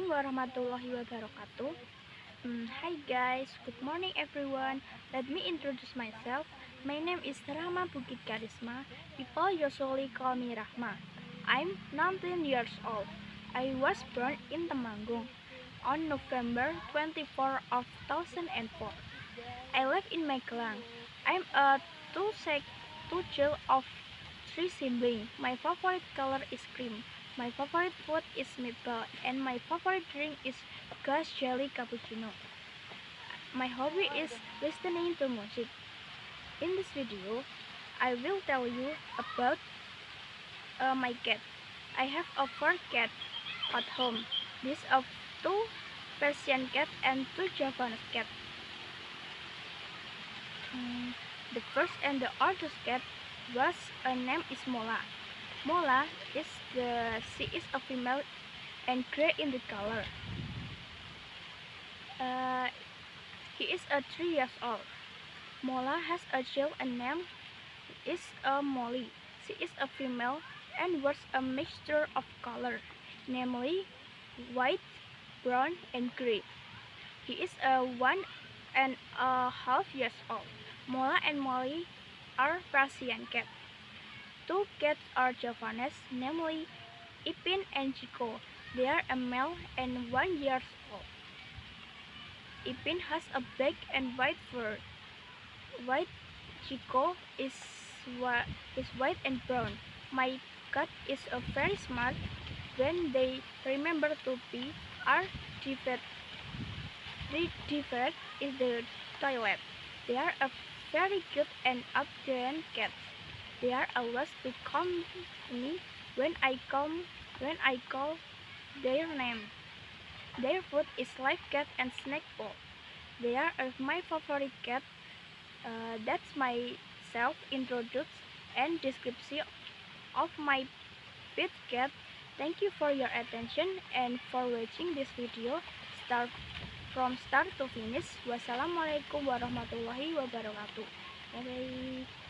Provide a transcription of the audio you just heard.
warahmatullahi wabarakatuh. Hi guys, good morning everyone. Let me introduce myself. My name is Rahma Bukit. People usually call me Rahma. I'm 19 years old. I was born in Temanggung on November 24 of 2004. I live in Magelang. I'm a two child of three siblings. My favorite color is cream. My favorite food is meatball, and my favorite drink is grass jelly cappuccino. My hobby is listening to music. In this video, I will tell you about my cat. I have a fur cat at home. These are two Persian cat and two Japanese cat. The first and the oldest cat was name is Mola. Mola she is a female and gray in the color. Uh, he is 3 years old. Mola has a child and name is Molly. She is a female and wears a mixture of color, namely white, brown, and gray. He is 1.5 years old. Mola and Molly are Persian cats. Two cats are Japanese, namely Ipin and Chico. They are a male and 1 year old. Ipin has a black and white fur. White Chico is white and brown. My cat is very smart. When they remember to pee, are divided is the toilet. They are a very cute and obedient cats. They are always to come me when I call their name. Their food is live cat and snack bowl. They are my favorite cat. That's my self-introduction and description of my pet cat. Thank you for your attention and for watching this video from start to finish. Wassalamualaikum warahmatullahi wabarakatuh. Bye bye.